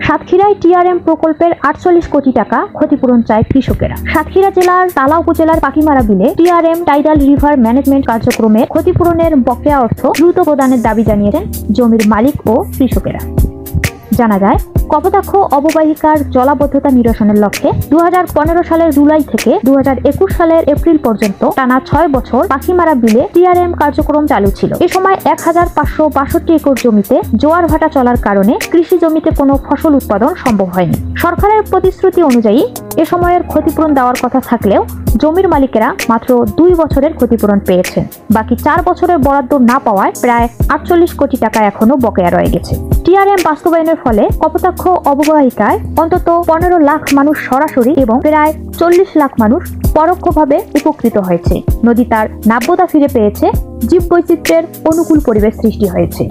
সাতক্ষীরায় টিআরএম প্রকল্পের ৪৮ কোটি টাকা ক্ষতিপূরণ চায় কৃষকেরা। সাতক্ষীরা জেলার তালা উপজেলার পাখিমারা বিলে টিআরএম টাইডাল রিভার ম্যানেজমেন্ট কার্যক্রমের ক্ষতিপূরণের বকেয়া অর্থ দ্রুত প্রদানের দাবি জানিয়েছেন জমির মালিক ও কৃষকেরা। জানা যায়, কপোতাক্ষ অববাহিকার জলাবদ্ধতা নিরসনের লক্ষ্যে ২০১৫ সালের জুলাই থেকে ২০২১ সালের এপ্রিল পর্যন্ত টানা ৬ বছর পাখিমারা বিলে টিআরএম কার্যক্রম চালু ছিল। এ সময় ১৫৬২ একর জমিতে জোয়ার ভাটা চলার কারণে কৃষি জমিতে কোনো ফসল উৎপাদন সম্ভব হয়নি। সরকারের প্রতিশ্রুতি অনুযায়ী এ সময়ের ক্ষতিপূরণ দেওয়ার কথা থাকলেও জমির মালিকেরা মাত্র ২ বছরের ক্ষতিপূরণ পেয়েছেন। বাকি ৪ বছরের বরাদ্দ না পাওয়ায় প্রায় ৪৮ কোটি টাকা এখনো বকেয়া রয়ে গেছে। টিআরএম বাস্তবায়নের ফলে কপোতাক্ষ অববাহিকায় অন্তত ১৫ লাখ মানুষ সরাসরি এবং প্রায় ৪০ লাখ মানুষ পরোক্ষভাবে উপকৃত হয়েছে। নদী তার নাব্যতা ফিরে পেয়েছে, জীববৈচিত্র্যের অনুকূল পরিবেশ সৃষ্টি হয়েছে।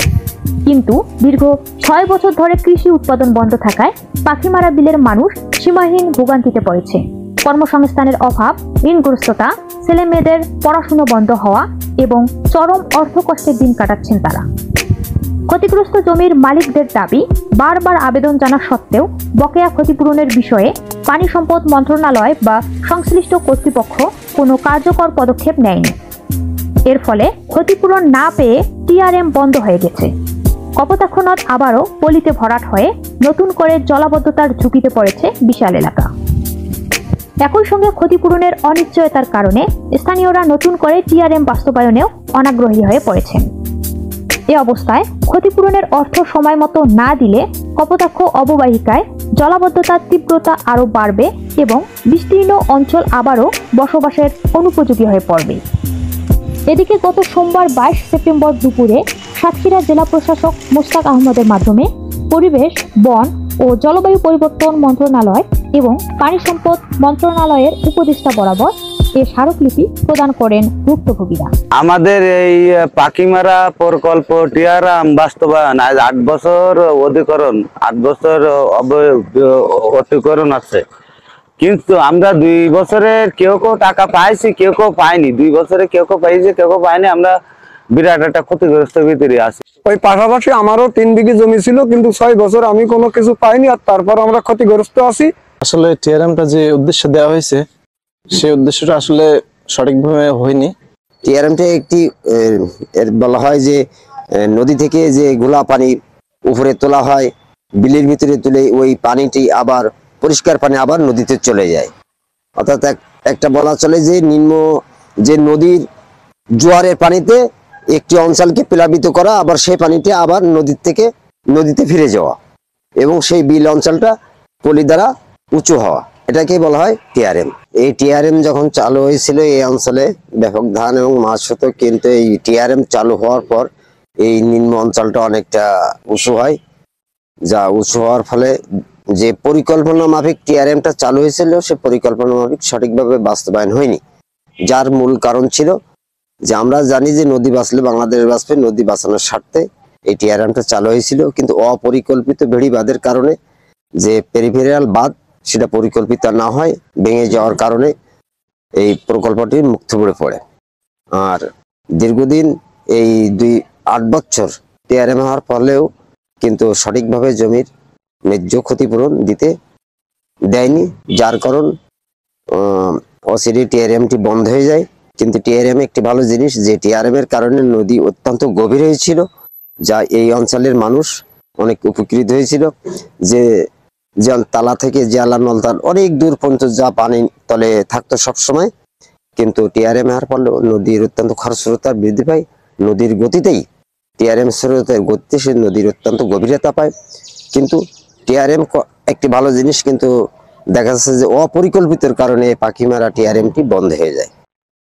কিন্তু দীর্ঘ ৬ বছর ধরে কৃষি উৎপাদন বন্ধ থাকায় পাখিমারা বিলের মানুষ সীমাহীন ভোগান্তিতে পড়েছে। কর্মসংস্থানের অভাব, ঋণগ্রস্ততা, ছেলে মেয়েদের পড়াশুনো বন্ধ হওয়া এবং চরম অর্থকষ্টের দিন কাটাচ্ছেন তারা। ক্ষতিগ্রস্ত জমির মালিকদের দাবি, বারবার আবেদন জানা সত্ত্বেও বকেয়া ক্ষতিপূরণের বিষয়ে পানি সম্পদ মন্ত্রণালয় বা সংশ্লিষ্ট কর্তৃপক্ষ কোনো কার্যকর পদক্ষেপ নেয়নি। এর ফলে ক্ষতিপূরণ না পেয়ে টিআরএম বন্ধ হয়ে গেছে। কপোতাক্ষ নদ আবারও পলিতে ভরাট হয়ে নতুন করে জলাবদ্ধতার ঝুঁকিতে পড়েছে বিশাল এলাকা। একই সঙ্গে ক্ষতিপূরণের অনিশ্চয়তার কারণে স্থানীয়রা নতুন করে টিআরএম বাস্তবায়নেও অনাগ্রহী হয়ে পড়েছেন। এ অবস্থায় ক্ষতিপূরণের অর্থ সময় মতো না দিলে কপোতাক্ষ অববাহিকায় জলাবদ্ধতার তীব্রতা আরও বাড়বে এবং বিস্তীর্ণ অঞ্চল আবারও বসবাসের অনুপযোগী হয়ে পড়বে। এদিকে গত সোমবার ২২ সেপ্টেম্বর দুপুরে সাতক্ষীরা জেলা প্রশাসক মোস্তাক আহমদের মাধ্যমে পরিবেশ, বন ও জলবায়ু পরিবর্তন মন্ত্রণালয় এবং পানি সম্পদ মন্ত্রণালয়ের উপদেষ্টা বরাবর এ স্মারকলিপি প্রদান করেন ভুক্তভোগীরা। আমাদের এই পাখিমারা প্রকল্প টিআরএম বাস্তবায়ন আজ ৮ বছর অধিকরণ ৮ বছর অতিক্রমণ আছে, কিন্তু আমরা ২ বছরের কেউ টাকা পাইছি, কেউ পাইনি। ২ বছরে কেউ পাইছে, কেউ পাইনি। আমরা বিরাট একটা ক্ষতিগ্রস্ত ভিতরে আছি। ওই পাশাপাশি আমারও ৩ বিঘি জমি ছিল, কিন্তু ৬ বছর আমি কোনো কিছু পাইনি, আর তারপর আমরা ক্ষতিগ্রস্ত আছি। আসলে টিআরএমটা যে উদ্দেশ্য দেওয়া হয়েছে সেই উদ্দেশ্যটা আসলে সঠিকভাবে হয়নি। টিআরএমটা একটি বলা হয় যে নদী থেকে যে গোলা পানি উপরে তোলা হয়, বিলের ভিতরে তুলে ওই পানিটি আবার পরিষ্কার পানি আবার নদীতে চলে যায়। অর্থাৎ একটা বলা চলে যে নিম্ন যে নদীর জোয়ারের পানিতে একটি অঞ্চলকে প্লাবিত করা, আবার সেই পানিটি আবার নদীতে ফিরে যাওয়া এবং সেই বিল অঞ্চলটা পলি দ্বারা উঁচু হওয়া, এটাকে বলা হয় টিআরএম। এই টিআরএম যখন চালু হয়েছিল এই অঞ্চলে ব্যাপক ধান এবং মাছ হতো, কিন্তু এই টিআরএম চালু হওয়ার পর এই নিম্ন অঞ্চলটা অনেকটা উঁচু হয়। যা উঁচু হওয়ার ফলে যে পরিকল্পনা মাফিক টিআরএমটা চালু হয়েছিল সে পরিকল্পনা মাফিক সঠিকভাবে বাস্তবায়ন হয়নি, যার মূল কারণ ছিল যে আমরা জানি যে নদী বাঁচলে বাংলাদেশ বাঁচবে, নদী বাঁচানোর স্বার্থে এই টিআরএমটা চালু হয়েছিল, কিন্তু অপরিকল্পিত বেড়িবাঁধের কারণে যে পেরিফেরিয়াল বাঁধ সেটা পরিকল্পিত না হয় ভেঙে যাওয়ার কারণে এই প্রকল্পটি মুক্ত পড়ে। আর দীর্ঘদিন এই ৮ বছর টিআরএম হওয়ার ফলেও কিন্তু সঠিকভাবে জমির ন্যায্য ক্ষতিপূরণ দিতে দেয়নি, যার কারণ অচিরে টিআরএমটি বন্ধ হয়ে যায়। কিন্তু টিআরএম একটি ভালো জিনিস, যে টিআরএম এর কারণে নদী অত্যন্ত গভীর হয়েছিল, যা এই অঞ্চলের মানুষ অনেক উপকৃত হয়েছিল। যে তালা থেকে জেলা নলতার অনেক দূর পর্যন্ত যা পানি তলে থাকতো সবসময়, কিন্তু টিআরএম হওয়ার ফলে নদীর অত্যন্ত খরস্রোতা বৃদ্ধি পায়। নদীর গতিতেই টিআরএম স্রোতের গতিতে সে নদীর অত্যন্ত গভীরতা পায়। কিন্তু টিআরএম একটি ভালো জিনিস, কিন্তু দেখা যাচ্ছে যে অপরিকল্পিতর কারণে পাখিমারা টিআরএমটি বন্ধ হয়ে যায়।